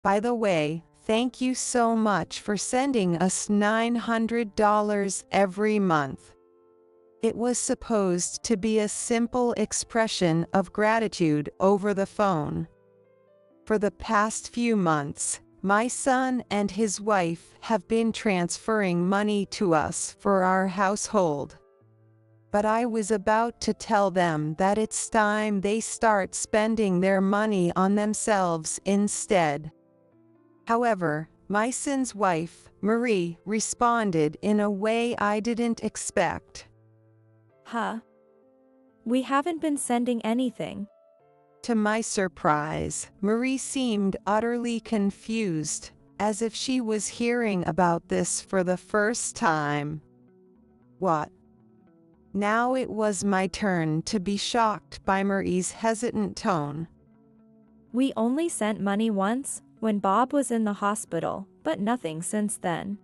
By the way, thank you so much for sending us $900 every month. It was supposed to be a simple expression of gratitude over the phone. For the past few months, my son and his wife have been transferring money to us for our household. But I was about to tell them that it's time they start spending their money on themselves instead. However, my son's wife, Marie, responded in a way I didn't expect. Huh? We haven't been sending anything. To my surprise, Marie seemed utterly confused, as if she was hearing about this for the first time. What? Now it was my turn to be shocked by Marie's hesitant tone. We only sent money once, when Bob was in the hospital, but nothing since then.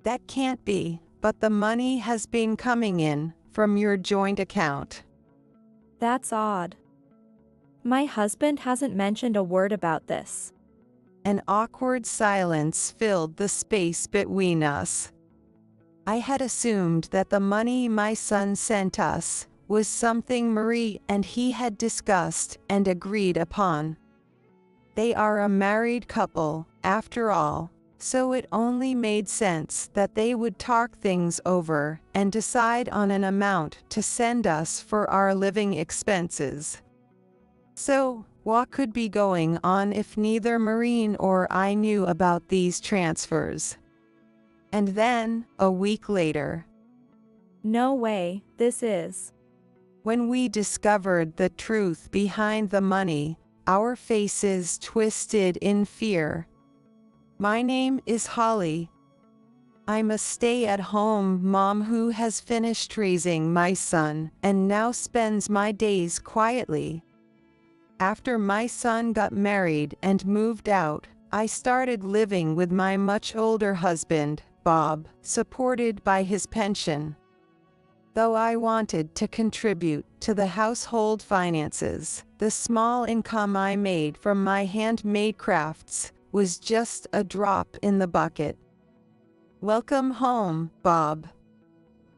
That can't be, but the money has been coming in from your joint account. That's odd. My husband hasn't mentioned a word about this. An awkward silence filled the space between us. I had assumed that the money my son sent us was something Marie and he had discussed and agreed upon. They are a married couple, after all, so it only made sense that they would talk things over and decide on an amount to send us for our living expenses. So, what could be going on if neither Maureen or I knew about these transfers? And then, a week later. No way, this is. When we discovered the truth behind the money, our faces twisted in fear. My name is Holly. I'm a stay-at-home mom who has finished raising my son and now spends my days quietly. After my son got married and moved out, I started living with my much older husband, Bob, supported by his pension. Though I wanted to contribute to the household finances, the small income I made from my handmade crafts was just a drop in the bucket. Welcome home, Bob.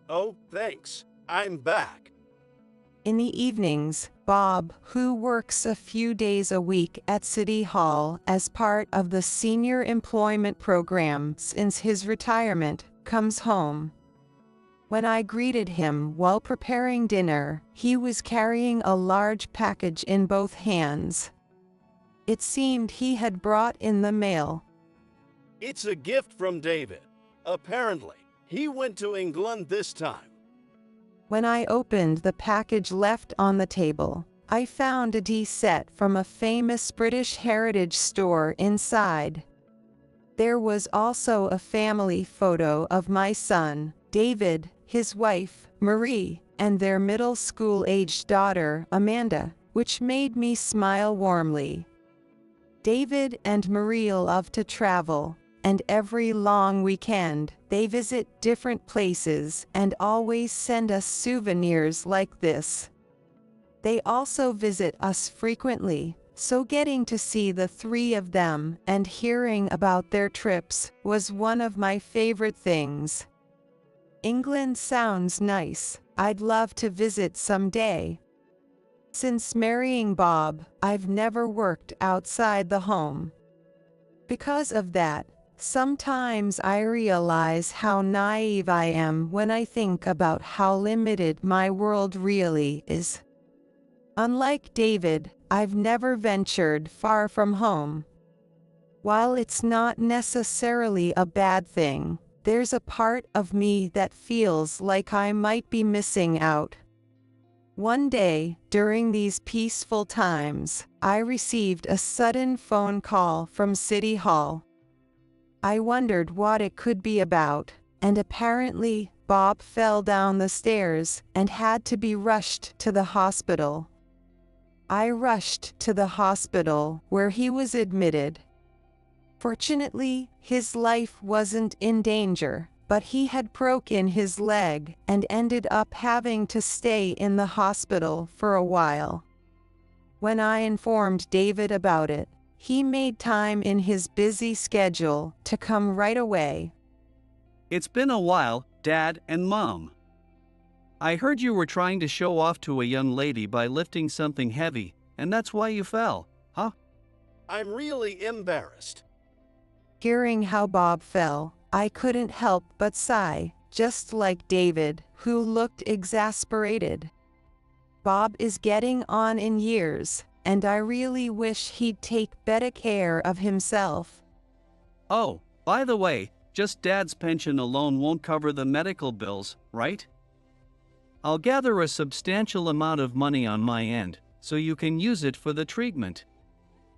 Oh, thanks. I'm back. In the evenings, Bob, who works a few days a week at City Hall as part of the senior employment program since his retirement, comes home. When I greeted him while preparing dinner, he was carrying a large package in both hands. It seemed he had brought in the mail. It's a gift from David. Apparently, he went to England this time. When I opened the package left on the table, I found a tea set from a famous British heritage store inside. There was also a family photo of my son, David, his wife, Marie, and their middle school-aged daughter, Amanda, which made me smile warmly. David and Marie love to travel, and every long weekend, they visit different places and always send us souvenirs like this. They also visit us frequently, so getting to see the three of them and hearing about their trips was one of my favorite things. England sounds nice. I'd love to visit someday. Since marrying Bob, I've never worked outside the home. Because of that, sometimes I realize how naive I am when I think about how limited my world really is. Unlike David, I've never ventured far from home. While it's not necessarily a bad thing, there's a part of me that feels like I might be missing out. One day, during these peaceful times, I received a sudden phone call from City Hall. I wondered what it could be about, and apparently, Bob fell down the stairs and had to be rushed to the hospital. I rushed to the hospital where he was admitted. Fortunately, his life wasn't in danger, but he had broken his leg and ended up having to stay in the hospital for a while. When I informed David about it, He made time in his busy schedule to come right away. It's been a while, Dad and Mom. I heard you were trying to show off to a young lady by lifting something heavy, and that's why you fell, huh? I'm really embarrassed. Hearing how Bob fell, I couldn't help but sigh, just like David, who looked exasperated. Bob is getting on in years, and I really wish he'd take better care of himself. Oh, by the way, just Dad's pension alone won't cover the medical bills, right? I'll gather a substantial amount of money on my end, so you can use it for the treatment.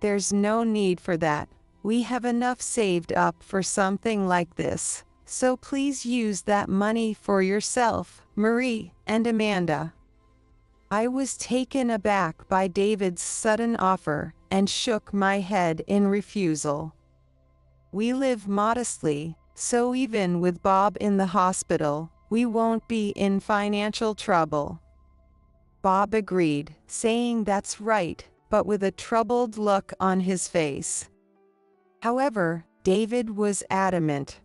There's no need for that. We have enough saved up for something like this, so please use that money for yourself, Marie and Amanda. I was taken aback by David's sudden offer and shook my head in refusal. We live modestly, so even with Bob in the hospital, we won't be in financial trouble. Bob agreed, saying that's right, but with a troubled look on his face. However, David was adamant.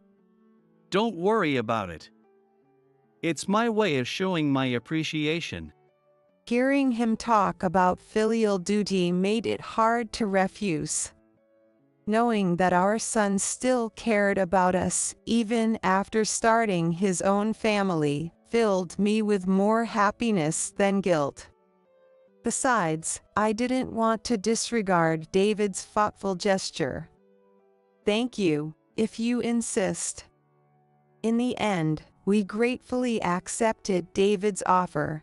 Don't worry about it. It's my way of showing my appreciation. Hearing him talk about filial duty made it hard to refuse. Knowing that our son still cared about us even after starting his own family filled me with more happiness than guilt. Besides, I didn't want to disregard David's thoughtful gesture. Thank you, if you insist. In the end, we gratefully accepted David's offer.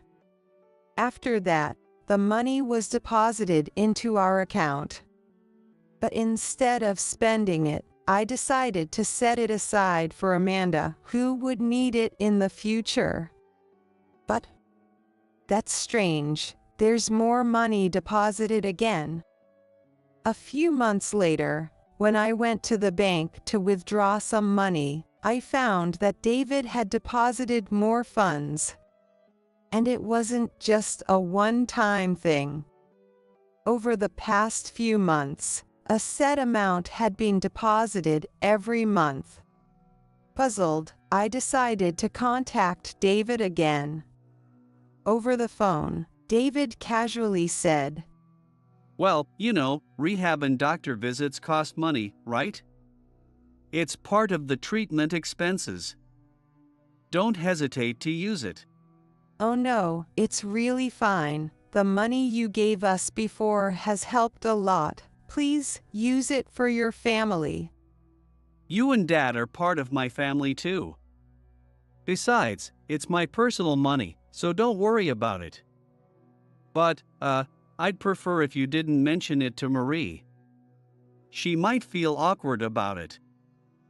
After that, the money was deposited into our account. But instead of spending it, I decided to set it aside for Amanda, who would need it in the future. But that's strange, there's more money deposited again. A few months later, when I went to the bank to withdraw some money, I found that David had deposited more funds. And it wasn't just a one-time thing. Over the past few months, a set amount had been deposited every month. Puzzled, I decided to contact David again. Over the phone, David casually said, Well, rehab and doctor visits cost money, right? It's part of the treatment expenses. Don't hesitate to use it. Oh no, it's really fine. The money you gave us before has helped a lot. Please use it for your family. You and Dad are part of my family too. Besides, it's my personal money, so don't worry about it. But, I'd prefer if you didn't mention it to Marie. She might feel awkward about it.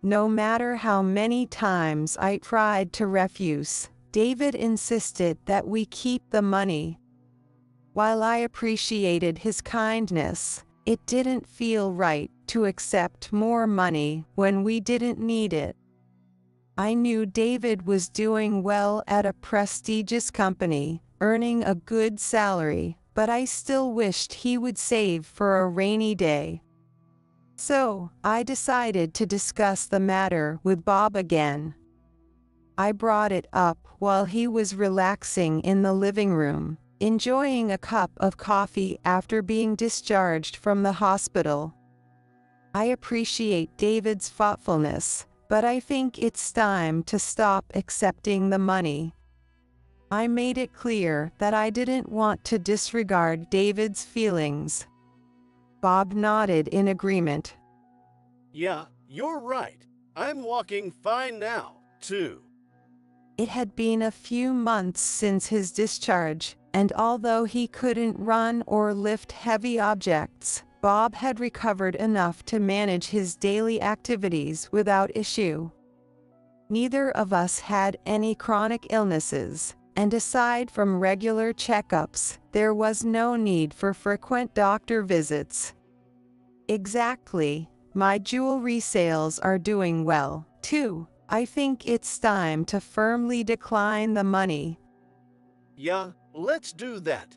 No matter how many times I tried to refuse, David insisted that we keep the money. While I appreciated his kindness, it didn't feel right to accept more money when we didn't need it. I knew David was doing well at a prestigious company, earning a good salary, but I still wished he would save for a rainy day. So, I decided to discuss the matter with Bob again. I brought it up while he was relaxing in the living room, enjoying a cup of coffee after being discharged from the hospital. I appreciate David's thoughtfulness, but I think it's time to stop accepting the money. I made it clear that I didn't want to disregard David's feelings. Bob nodded in agreement. Yeah, you're right. I'm walking fine now, too. It had been a few months since his discharge, and although he couldn't run or lift heavy objects, Bob had recovered enough to manage his daily activities without issue. Neither of us had any chronic illnesses, and aside from regular checkups, there was no need for frequent doctor visits. Exactly, my jewelry sales are doing well, too. I think it's time to firmly decline the money. Yeah, let's do that.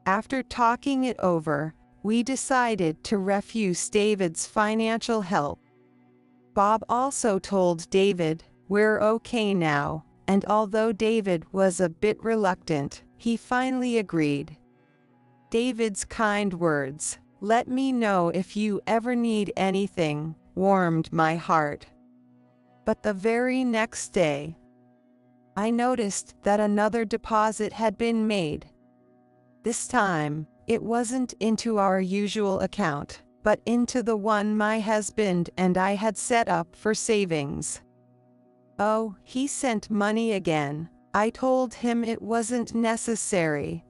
After talking it over, we decided to refuse David's financial help. Bob also told David, "We're okay now," and although David was a bit reluctant, he finally agreed. David's kind words, "Let me know if you ever need anything," warmed my heart. But the very next day, I noticed that another deposit had been made. This time, it wasn't into our usual account, but into the one my husband and I had set up for savings. "Oh, he sent money again." I told him it wasn't necessary.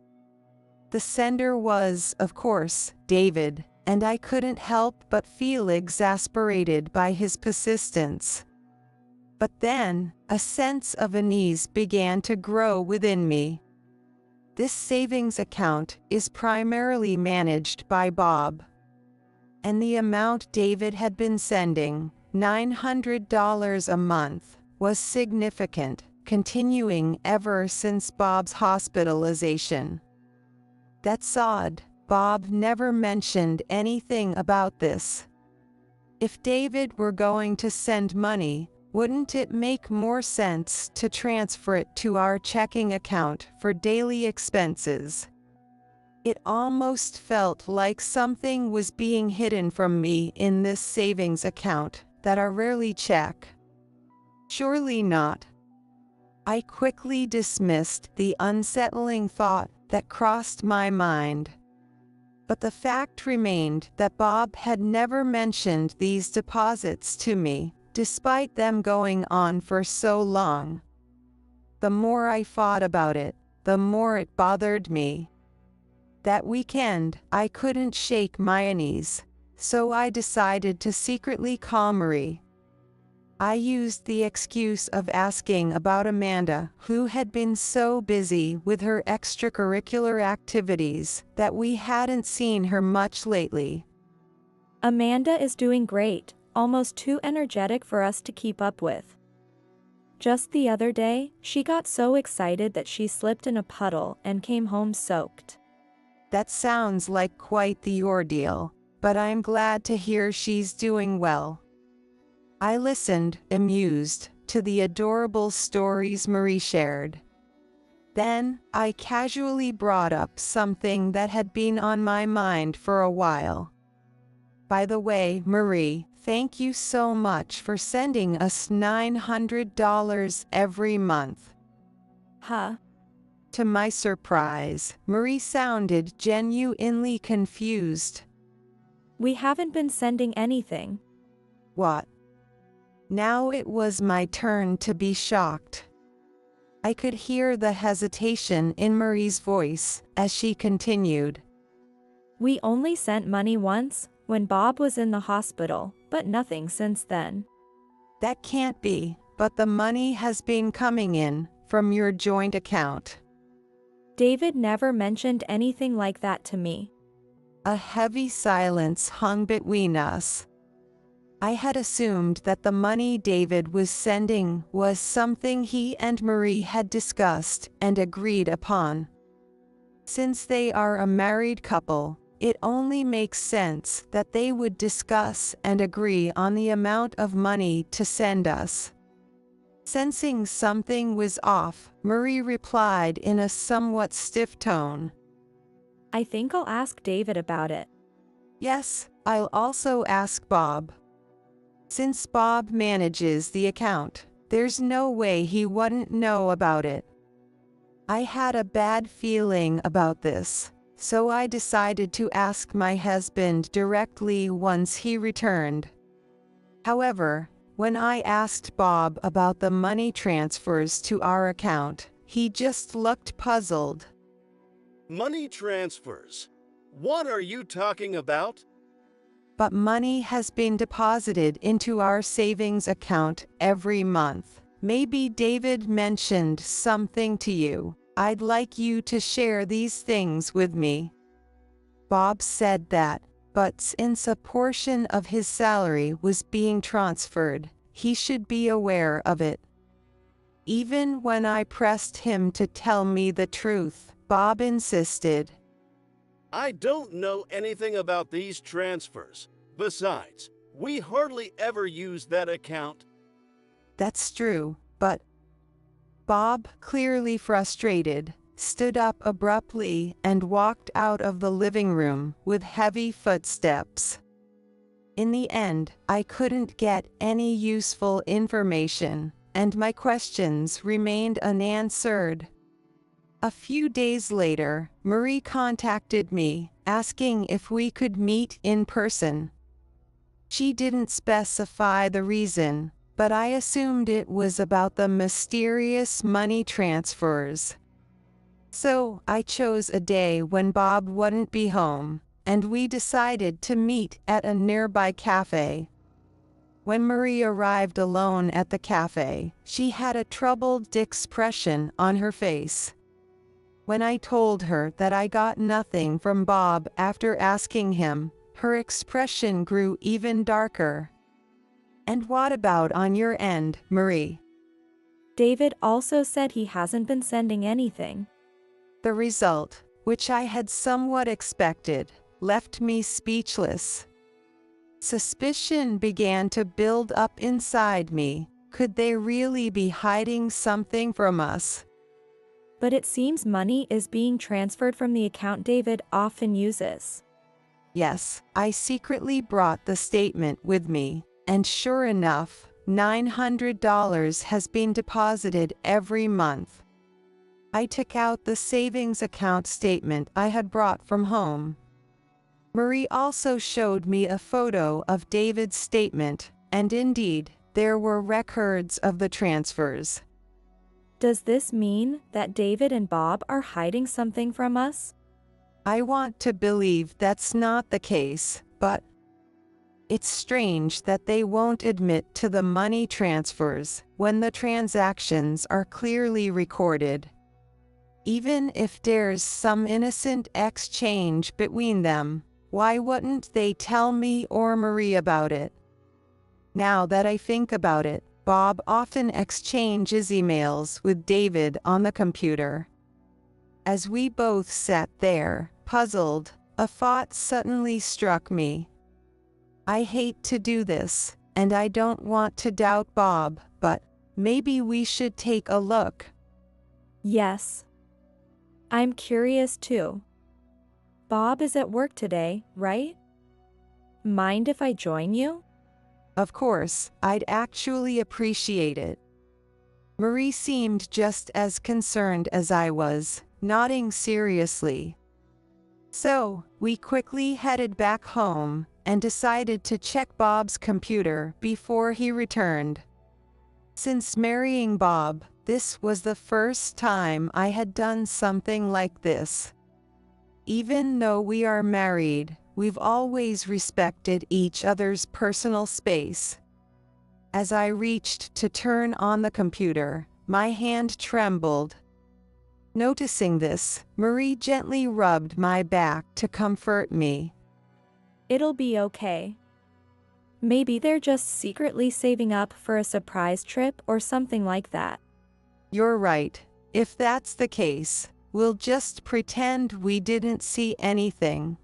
The sender was, of course, David, and I couldn't help but feel exasperated by his persistence. But then, a sense of unease began to grow within me. This savings account is primarily managed by Bob. And the amount David had been sending, $900 a month, was significant, continuing ever since Bob's hospitalization. That's odd. Bob never mentioned anything about this. If David were going to send money, wouldn't it make more sense to transfer it to our checking account for daily expenses? It almost felt like something was being hidden from me in this savings account that I rarely check. Surely not. I quickly dismissed the unsettling thought that crossed my mind. But the fact remained that Bob had never mentioned these deposits to me, despite them going on for so long. The more I thought about it, the more it bothered me. That weekend, I couldn't shake my unease, so I decided to secretly call Marie. I used the excuse of asking about Amanda, who had been so busy with her extracurricular activities that we hadn't seen her much lately. Amanda is doing great, almost too energetic for us to keep up with. Just the other day, she got so excited that she slipped in a puddle and came home soaked. That sounds like quite the ordeal, but I'm glad to hear she's doing well. I listened, amused, to the adorable stories Marie shared. Then, I casually brought up something that had been on my mind for a while. "By the way, Marie, thank you so much for sending us $900 every month." Huh? To my surprise, Marie sounded genuinely confused. We haven't been sending anything. What? Now it was my turn to be shocked. I could hear the hesitation in Marie's voice as she continued. We only sent money once, when Bob was in the hospital, but nothing since then. That can't be, but the money has been coming in from your joint account. David never mentioned anything like that to me. A heavy silence hung between us. I had assumed that the money David was sending was something he and Marie had discussed and agreed upon. Since they are a married couple, it only makes sense that they would discuss and agree on the amount of money to send us. Sensing something was off, Marie replied in a somewhat stiff tone. I think I'll ask David about it. Yes, I'll also ask Bob. Since Bob manages the account, there's no way he wouldn't know about it. I had a bad feeling about this, so I decided to ask my husband directly once he returned. However, when I asked Bob about the money transfers to our account, he just looked puzzled. Money transfers? What are you talking about? But money has been deposited into our savings account every month. Maybe David mentioned something to you. I'd like you to share these things with me. Bob said that, but since a portion of his salary was being transferred, he should be aware of it. Even when I pressed him to tell me the truth, Bob insisted. I don't know anything about these transfers. Besides, we hardly ever use that account. That's true, but Bob, clearly frustrated, stood up abruptly and walked out of the living room with heavy footsteps. In the end, I couldn't get any useful information, and my questions remained unanswered. A few days later, Marie contacted me, asking if we could meet in person. She didn't specify the reason, but I assumed it was about the mysterious money transfers. So I chose a day when Bob wouldn't be home, and we decided to meet at a nearby cafe. When Marie arrived alone at the cafe, she had a troubled expression on her face. When I told her that I got nothing from Bob after asking him, her expression grew even darker. "And what about on your end, Marie?" David also said he hasn't been sending anything. The result, which I had somewhat expected, left me speechless. Suspicion began to build up inside me. Could they really be hiding something from us? But it seems money is being transferred from the account David often uses. Yes, I secretly brought the statement with me, and sure enough, $900 has been deposited every month. I took out the savings account statement I had brought from home. Marie also showed me a photo of David's statement, and indeed, there were records of the transfers. Does this mean that David and Bob are hiding something from us? I want to believe that's not the case, but it's strange that they won't admit to the money transfers when the transactions are clearly recorded. Even if there's some innocent exchange between them, why wouldn't they tell me or Marie about it? Now that I think about it, Bob often exchanges emails with David on the computer. As we both sat there, puzzled, a thought suddenly struck me. I hate to do this, and I don't want to doubt Bob, but maybe we should take a look. Yes. I'm curious too. Bob is at work today, right? Mind if I join you? Of course, I'd actually appreciate it. Marie seemed just as concerned as I was, nodding seriously. So, we quickly headed back home and decided to check Bob's computer before he returned. Since marrying Bob, this was the first time I had done something like this. Even though we are married, we've always respected each other's personal space. As I reached to turn on the computer, my hand trembled. Noticing this, Marie gently rubbed my back to comfort me. It'll be okay. Maybe they're just secretly saving up for a surprise trip or something like that. You're right. If that's the case, we'll just pretend we didn't see anything.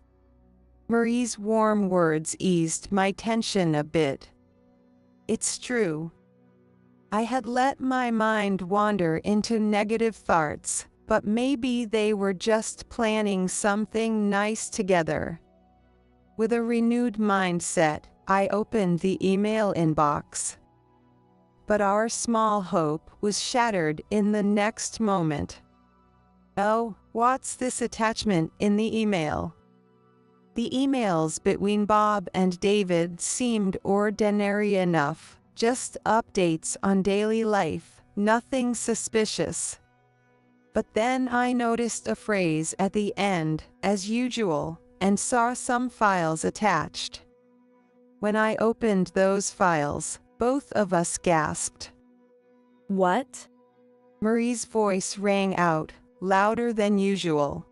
Marie's warm words eased my tension a bit. It's true. I had let my mind wander into negative thoughts, but maybe they were just planning something nice together. With a renewed mindset, I opened the email inbox. But our small hope was shattered in the next moment. Oh, what's this attachment in the email? The emails between Bob and David seemed ordinary enough, just updates on daily life, nothing suspicious. But then I noticed a phrase at the end, as usual, and saw some files attached. When I opened those files, both of us gasped. What? Marie's voice rang out, louder than usual.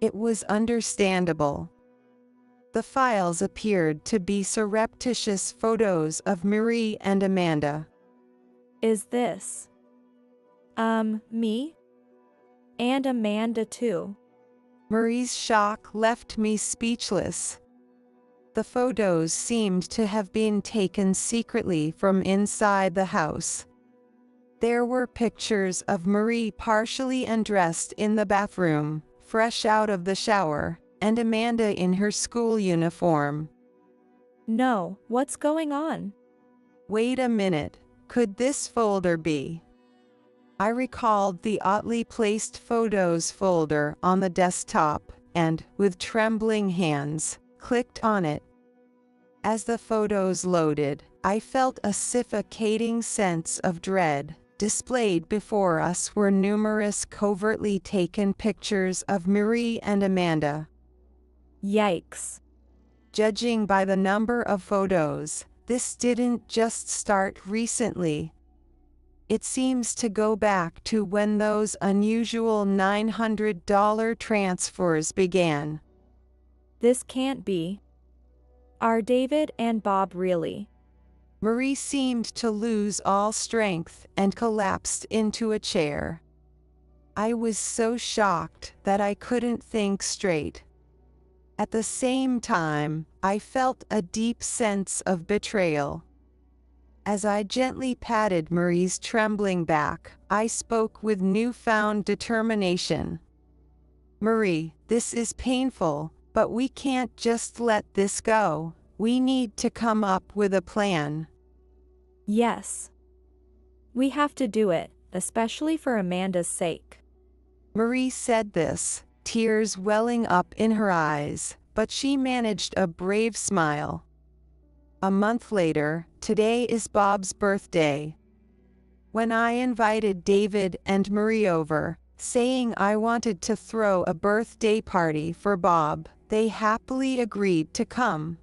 It was understandable. The files appeared to be surreptitious photos of Marie and Amanda. Is this? Me? And Amanda too. Marie's shock left me speechless. The photos seemed to have been taken secretly from inside the house. There were pictures of Marie partially undressed in the bathroom, fresh out of the shower, and Amanda in her school uniform. No, what's going on? Wait a minute, could this folder be? I recalled the oddly placed photos folder on the desktop and, with trembling hands, clicked on it. As the photos loaded, I felt a suffocating sense of dread. Displayed before us were numerous covertly taken pictures of Marie and Amanda. Yikes. Judging by the number of photos, this didn't just start recently. It seems to go back to when those unusual $900 transfers began. This can't be. Are David and Bob really? Marie seemed to lose all strength and collapsed into a chair. I was so shocked that I couldn't think straight. At the same time, I felt a deep sense of betrayal. As I gently patted Marie's trembling back, I spoke with newfound determination. Marie, this is painful, but we can't just let this go. We need to come up with a plan. Yes. We have to do it, especially for Amanda's sake. Marie said this, tears welling up in her eyes, but she managed a brave smile. A month later, today is Bob's birthday. When I invited David and Marie over, saying I wanted to throw a birthday party for Bob, they happily agreed to come.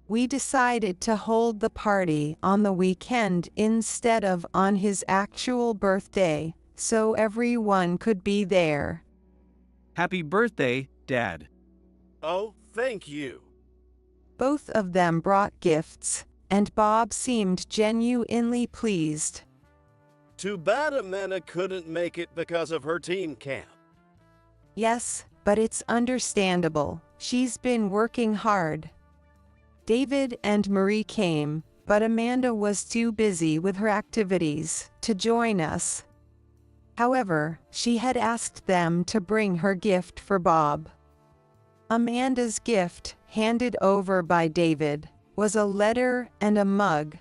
We decided to hold the party on the weekend instead of on his actual birthday, so everyone could be there. Happy birthday, Dad. Oh, thank you. Both of them brought gifts, and Bob seemed genuinely pleased. Too bad Amanda couldn't make it because of her team camp. Yes, but it's understandable. She's been working hard. David and Marie came, but Amanda was too busy with her activities to join us. However, she had asked them to bring her gift for Bob. Amanda's gift, handed over by David, was a letter and a mug.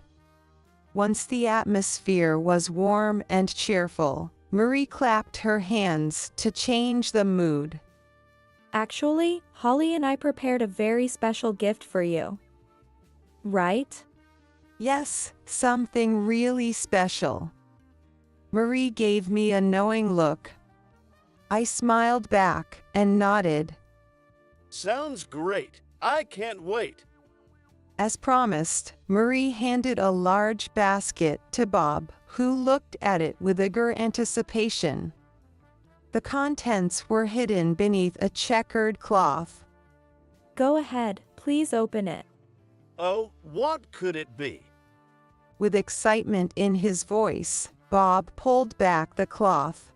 Once the atmosphere was warm and cheerful, Marie clapped her hands to change the mood. Actually, Holly and I prepared a very special gift for you. Right? Yes, something really special. Marie gave me a knowing look. I smiled back and nodded. Sounds great. I can't wait. As promised, Marie handed a large basket to Bob, who looked at it with eager anticipation. The contents were hidden beneath a checkered cloth. Go ahead, please open it. Oh, what could it be? With excitement in his voice, Bob pulled back the cloth.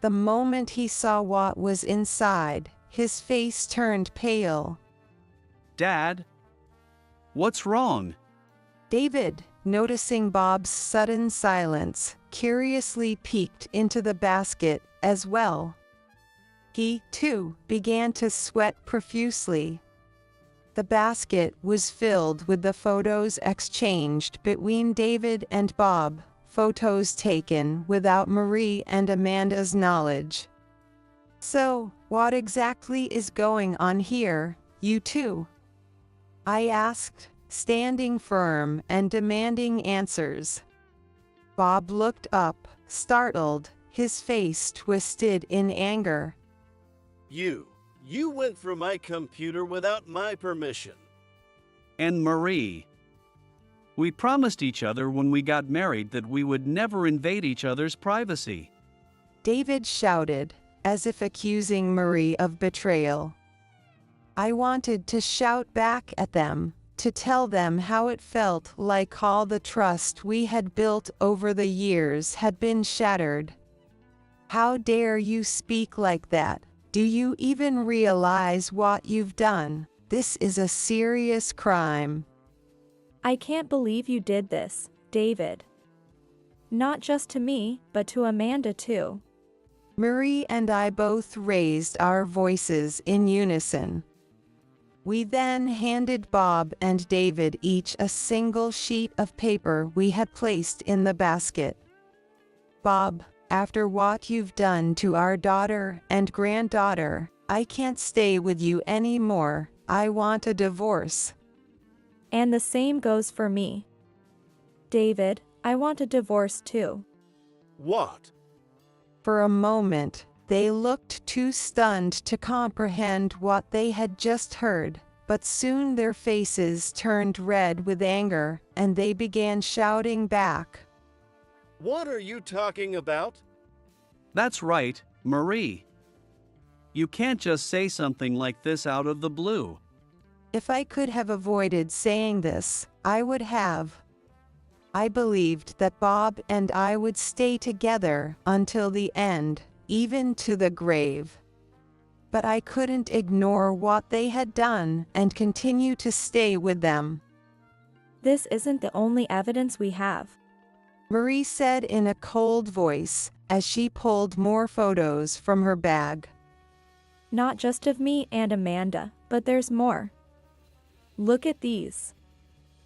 The moment he saw what was inside, his face turned pale. Dad? What's wrong? David, noticing Bob's sudden silence, curiously peeked into the basket as well. He, too, began to sweat profusely. The basket was filled with the photos exchanged between David and Bob, photos taken without Marie and Amanda's knowledge. So, what exactly is going on here, you two? I asked, standing firm and demanding answers. Bob looked up, startled, his face twisted in anger. You went through my computer without my permission. And Marie. We promised each other when we got married that we would never invade each other's privacy. David shouted, as if accusing Marie of betrayal. I wanted to shout back at them, to tell them how it felt like all the trust we had built over the years had been shattered. How dare you speak like that? Do you even realize what you've done? This is a serious crime. I can't believe you did this, David. Not just to me, but to Amanda too. Marie and I both raised our voices in unison. We then handed Bob and David each a single sheet of paper we had placed in the basket. Bob, after what you've done to our daughter and granddaughter, I can't stay with you anymore. I want a divorce. And the same goes for me. David, I want a divorce too. What? For a moment, they looked too stunned to comprehend what they had just heard, but soon their faces turned red with anger, and they began shouting back. What are you talking about? That's right, Marie. You can't just say something like this out of the blue. If I could have avoided saying this, I would have. I believed that Bob and I would stay together until the end, even to the grave. But I couldn't ignore what they had done and continue to stay with them. This isn't the only evidence we have. Marie said in a cold voice as she pulled more photos from her bag. Not just of me and Amanda, but there's more. Look at these.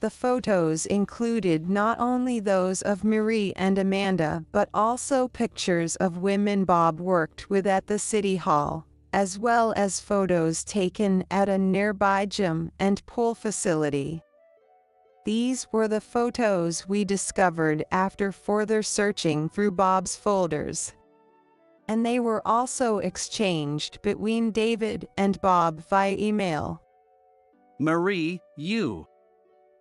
The photos included not only those of Marie and Amanda, but also pictures of women Bob worked with at the city hall, as well as photos taken at a nearby gym and pool facility. These were the photos we discovered after further searching through Bob's folders. And they were also exchanged between David and Bob via email. Marie, you.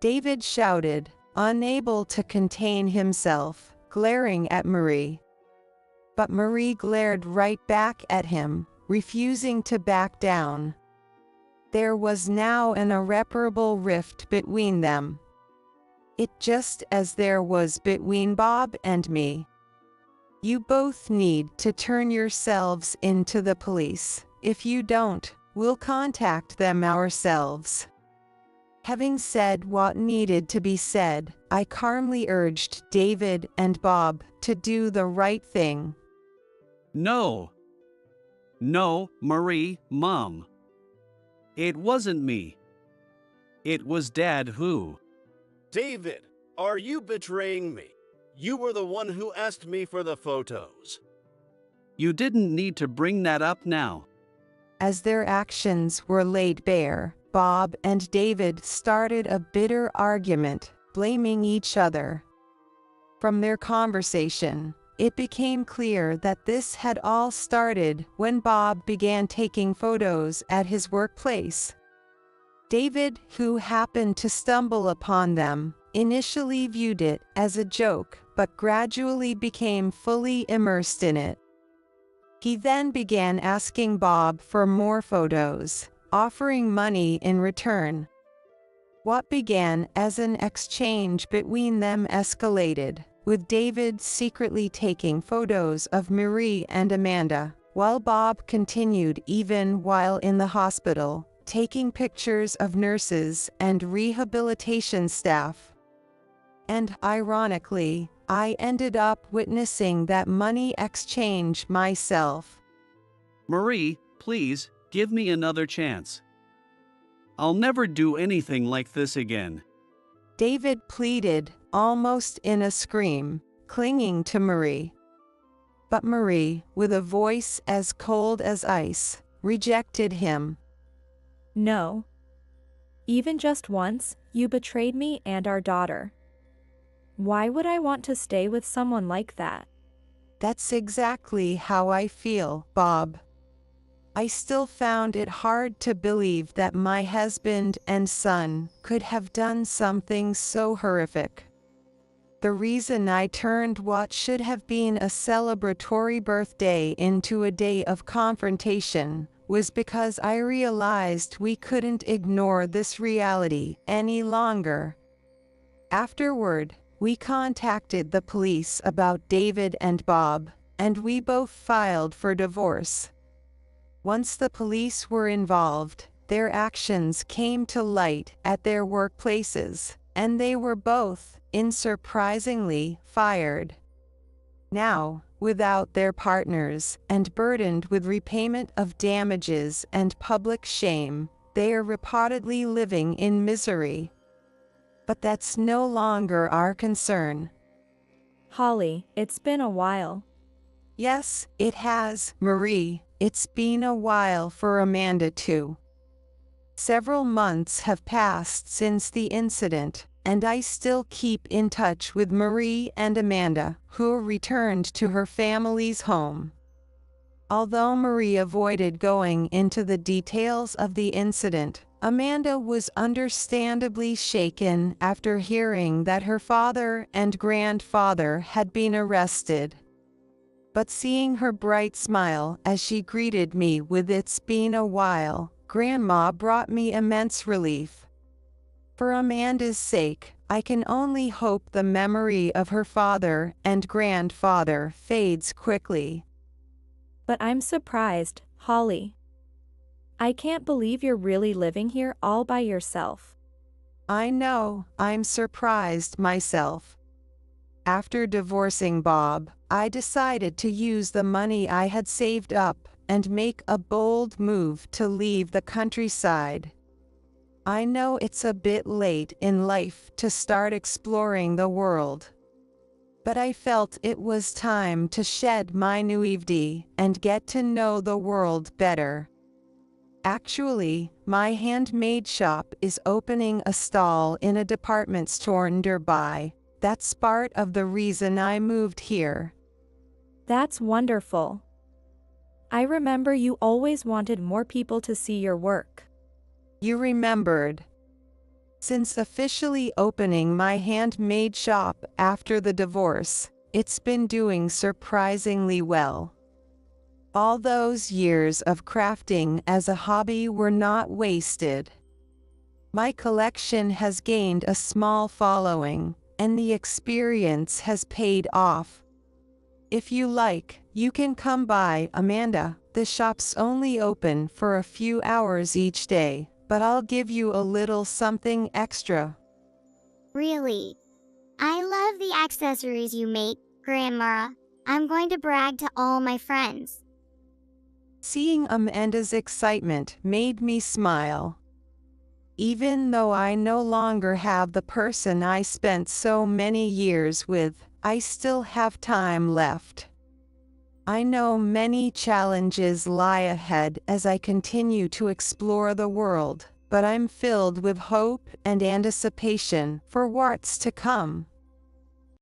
David shouted, unable to contain himself, glaring at Marie. But Marie glared right back at him, refusing to back down. There was now an irreparable rift between them. It just as there was between Bob and me. You both need to turn yourselves into the police. If you don't, we'll contact them ourselves. Having said what needed to be said, I calmly urged David and Bob to do the right thing. No. No, Marie, Mom. It wasn't me. It was Dad who. David, are you betraying me? You were the one who asked me for the photos. You didn't need to bring that up now. As their actions were laid bare, Bob and David started a bitter argument, blaming each other. From their conversation, it became clear that this had all started when Bob began taking photos at his workplace. David, who happened to stumble upon them, initially viewed it as a joke, but gradually became fully immersed in it. He then began asking Bob for more photos, offering money in return. What began as an exchange between them escalated, with David secretly taking photos of Marie and Amanda, while Bob continued even while in the hospital, taking pictures of nurses and rehabilitation staff. And ironically, I ended up witnessing that money exchange myself. Marie, please, give me another chance. I'll never do anything like this again. David pleaded, almost in a scream, clinging to Marie. But Marie, with a voice as cold as ice, rejected him. No. Even just once, you betrayed me and our daughter. Why would I want to stay with someone like that? That's exactly how I feel, Bob. I still found it hard to believe that my husband and son could have done something so horrific. The reason I turned what should have been a celebratory birthday into a day of confrontation was because I realized we couldn't ignore this reality any longer. Afterward, we contacted the police about David and Bob, and we both filed for divorce. Once the police were involved, their actions came to light at their workplaces, and they were both, unsurprisingly, fired. Now, without their partners, and burdened with repayment of damages and public shame, they are reportedly living in misery. But that's no longer our concern. Holly, it's been a while. Yes, it has, Marie. It's been a while for Amanda too. Several months have passed since the incident, and I still keep in touch with Marie and Amanda, who returned to her family's home. Although Marie avoided going into the details of the incident, Amanda was understandably shaken after hearing that her father and grandfather had been arrested. But seeing her bright smile as she greeted me with "It's been a while, Grandma," brought me immense relief. For Amanda's sake, I can only hope the memory of her father and grandfather fades quickly. But I'm surprised, Holly. I can't believe you're really living here all by yourself. I know, I'm surprised myself. After divorcing Bob, I decided to use the money I had saved up and make a bold move to leave the countryside. I know it's a bit late in life to start exploring the world, but I felt it was time to shed my naivety and get to know the world better. Actually, my handmade shop is opening a stall in a department store nearby. That's part of the reason I moved here. That's wonderful. I remember you always wanted more people to see your work. You remembered. Since officially opening my handmade shop after the divorce, it's been doing surprisingly well. All those years of crafting as a hobby were not wasted. My collection has gained a small following, and the experience has paid off. If you like, you can come by, Amanda. The shop's only open for a few hours each day, but I'll give you a little something extra. Really? I love the accessories you make, Grandma. I'm going to brag to all my friends. Seeing Amanda's excitement made me smile. Even though I no longer have the person I spent so many years with, I still have time left. I know many challenges lie ahead as I continue to explore the world, but I'm filled with hope and anticipation for what's to come.